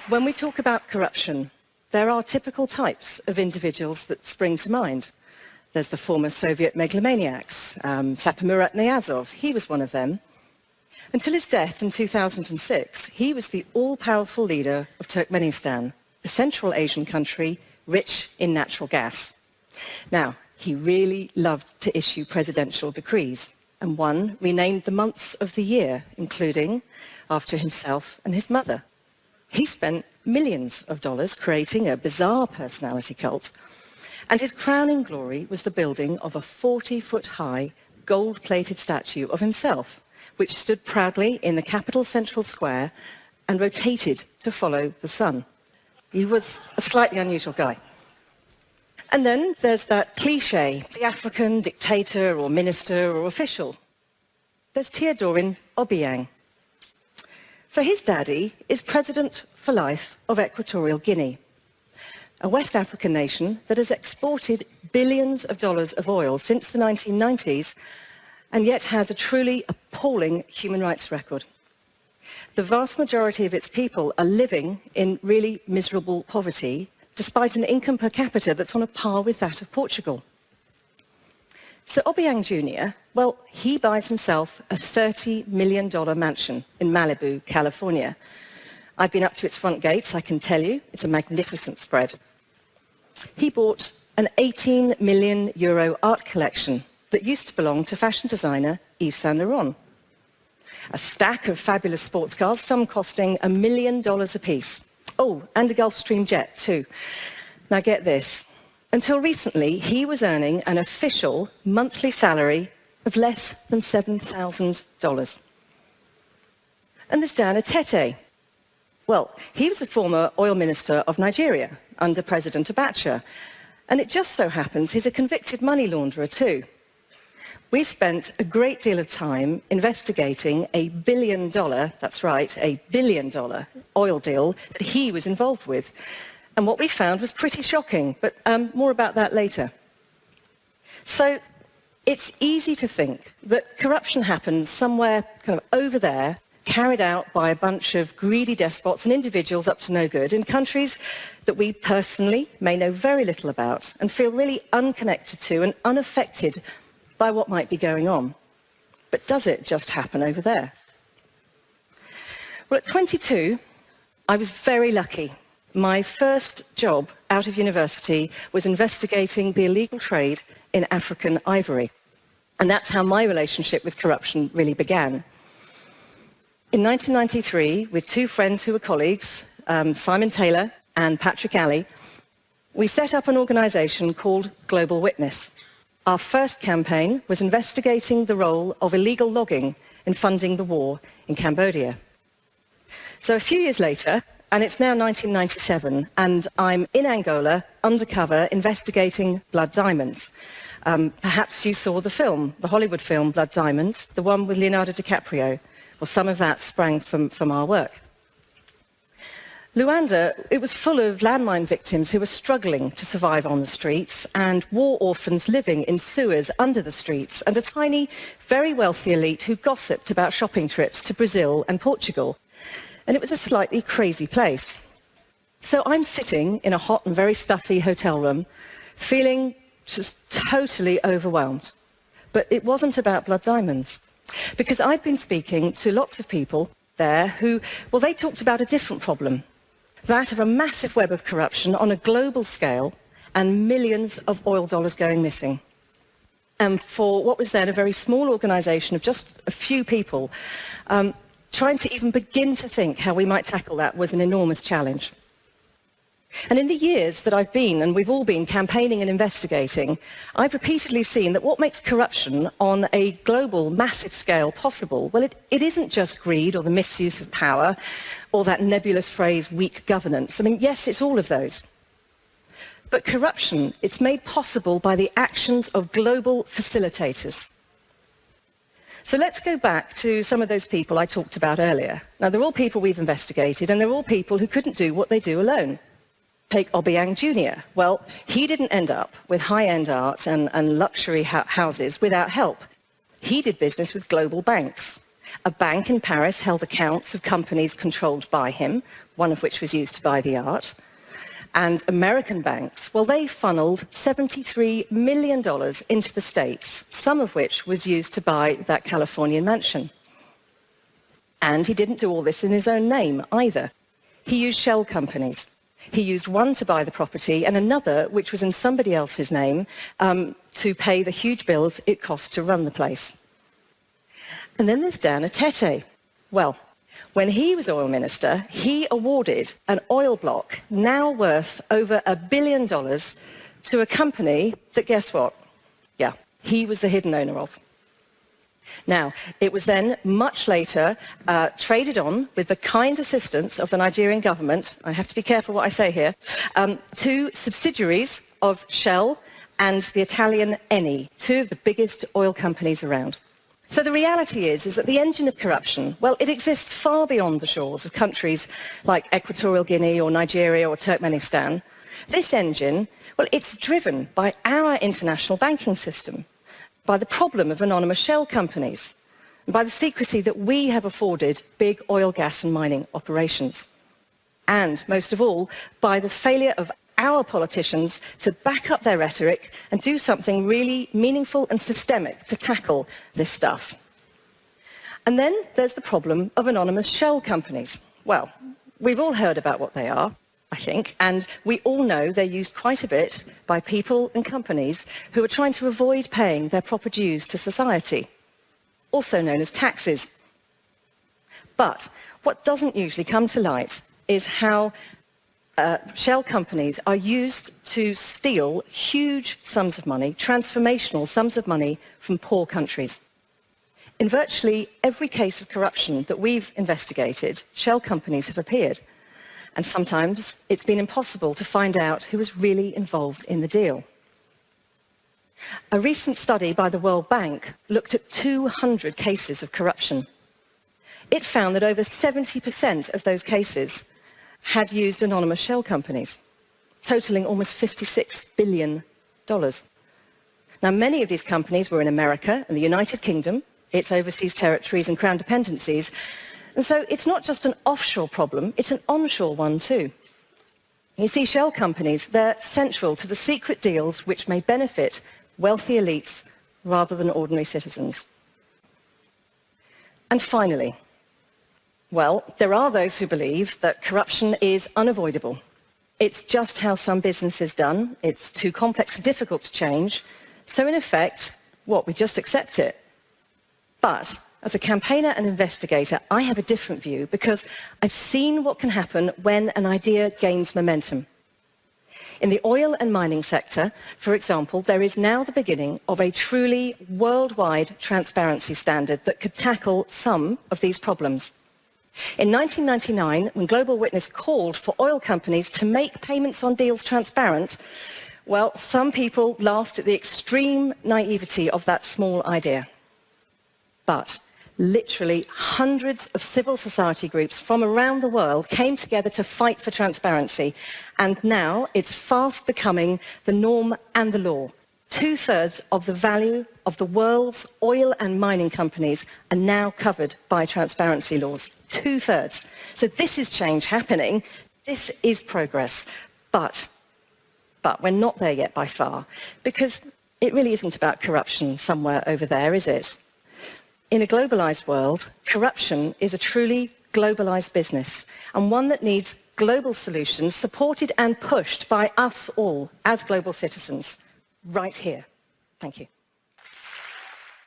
When we talk about corruption, there are typical types of individuals that spring to mind. There's the former Soviet megalomaniacs, Saparmurat Niyazov, he was one of them. Until his death in 2006, he was the all-powerful leader of Turkmenistan, a Central Asian country rich in natural gas. Now, he really loved to issue presidential decrees, and one renamed the months of the year, including after himself and his mother. He spent millions of dollars creating a bizarre personality cult, and his crowning glory was the building of a 40-foot-high gold-plated statue of himself, which stood proudly in the capital's central square and rotated to follow the sun. He was a slightly unusual guy. And then there's that cliché, the African dictator or minister or official. There's Teodorin Obiang. So his daddy is president for life of Equatorial Guinea, a West African nation that has exported billions of dollars of oil since the 1990s and yet has a truly appalling human rights record. The vast majority of its people are living in really miserable poverty, despite an income per capita that's on a par with that of Portugal. So Obiang Jr., well, he buys himself a $30 million mansion in Malibu, California. I've been up to its front gates, I can tell you, it's a magnificent spread. He bought an 18 million euro art collection that used to belong to fashion designer Yves Saint Laurent. A stack of fabulous sports cars, some costing $1 million apiece. Oh, and a Gulfstream jet too. Now get this. Until recently, he was earning an official monthly salary of less than $7,000. And there's Dan Etete. Well, he was a former oil minister of Nigeria under President Abacha. And it just so happens he's a convicted money launderer too. We've spent a great deal of time investigating a $1 billion, that's right, a $1 billion oil deal that he was involved with. And what we found was pretty shocking, but more about that later. So it's easy to think that corruption happens somewhere kind of over there, carried out by a bunch of greedy despots and individuals up to no good in countries that we personally may know very little about and feel really unconnected to and unaffected by what might be going on. But does it just happen over there? Well, at 22, I was very lucky. My first job out of university was investigating the illegal trade in African ivory. And that's how my relationship with corruption really began. In 1993, with two friends who were colleagues, Simon Taylor and Patrick Alley, we set up an organization called Global Witness. Our first campaign was investigating the role of illegal logging in funding the war in Cambodia. So a few years later, and it's now 1997, and I'm in Angola, undercover, investigating blood diamonds. Perhaps you saw the film, the Hollywood film Blood Diamond, the one with Leonardo DiCaprio. Well, some of that sprang from our work. Luanda, it was full of landmine victims who were struggling to survive on the streets, and war orphans living in sewers under the streets, and a tiny, very wealthy elite who gossiped about shopping trips to Brazil and Portugal. And it was a slightly crazy place. So I'm sitting in a hot and very stuffy hotel room, feeling just totally overwhelmed. But it wasn't about blood diamonds, because I'd been speaking to lots of people there who, well, they talked about a different problem. That of a massive web of corruption on a global scale and millions of oil dollars going missing. And for what was then a very small organization of just a few people, trying to even begin to think how we might tackle that was an enormous challenge. And in the years that I've been, and we've all been, campaigning and investigating, I've repeatedly seen that what makes corruption on a global, massive scale possible, well, it isn't just greed or the misuse of power or that nebulous phrase, weak governance. I mean, yes, it's all of those. But corruption, it's made possible by the actions of global facilitators. So let's go back to some of those people I talked about earlier. Now, they're all people we've investigated, and they're all people who couldn't do what they do alone. Take Obiang Jr. Well, he didn't end up with high-end art and luxury houses without help. He did business with global banks. A bank in Paris held accounts of companies controlled by him, one of which was used to buy the art. And American banks, well, they funneled $73 million into the States, some of which was used to buy that Californian mansion. And he didn't do all this in his own name either. He used shell companies. He used one to buy the property and another, which was in somebody else's name, to pay the huge bills it cost to run the place. And then there's Dan Atete. Well, when he was oil minister, he awarded an oil block now worth over $1 billion to a company that, guess what? Yeah, he was the hidden owner of. Now, it was then much later traded on with the kind assistance of the Nigerian government, I have to be careful what I say here, to subsidiaries of Shell and the Italian Eni, two of the biggest oil companies around. So the reality is that the engine of corruption, well, it exists far beyond the shores of countries like Equatorial Guinea or Nigeria or Turkmenistan. This engine, well, it's driven by our international banking system, by the problem of anonymous shell companies, and by the secrecy that we have afforded big oil, gas and mining operations. And, most of all, by the failure of our politicians to back up their rhetoric and do something really meaningful and systemic to tackle this stuff. And then there's the problem of anonymous shell companies. Well, we've all heard about what they are, I think, and we all know they're used quite a bit by people and companies who are trying to avoid paying their proper dues to society, also known as taxes. But what doesn't usually come to light is how shell companies are used to steal huge sums of money, transformational sums of money from poor countries. In virtually every case of corruption that we've investigated, shell companies have appeared. And sometimes it's been impossible to find out who was really involved in the deal. A recent study by the World Bank looked at 200 cases of corruption. It found that over 70% of those cases had used anonymous shell companies, totaling almost $56 billion. Now, many of these companies were in America and the United Kingdom, its overseas territories and crown dependencies. And so it's not just an offshore problem, it's an onshore one too. You see, shell companies, they're central to the secret deals which may benefit wealthy elites rather than ordinary citizens. And finally, well, there are those who believe that corruption is unavoidable. It's just how some business is done. It's too complex and difficult to change. So in effect, we just accept it. But as a campaigner and investigator, I have a different view because I've seen what can happen when an idea gains momentum. In the oil and mining sector, for example, there is now the beginning of a truly worldwide transparency standard that could tackle some of these problems. In 1999, when Global Witness called for oil companies to make payments on deals transparent, well, some people laughed at the extreme naivety of that small idea. But literally hundreds of civil society groups from around the world came together to fight for transparency. And now it's fast becoming the norm and the law. 2/3 of the value of the world's oil and mining companies are now covered by transparency laws. 2/3. So this is change happening. This is progress. But we're not there yet by far, because it really isn't about corruption somewhere over there, is it? In a globalized world, corruption is a truly globalized business, and one that needs global solutions supported and pushed by us all as global citizens, right here. Thank you.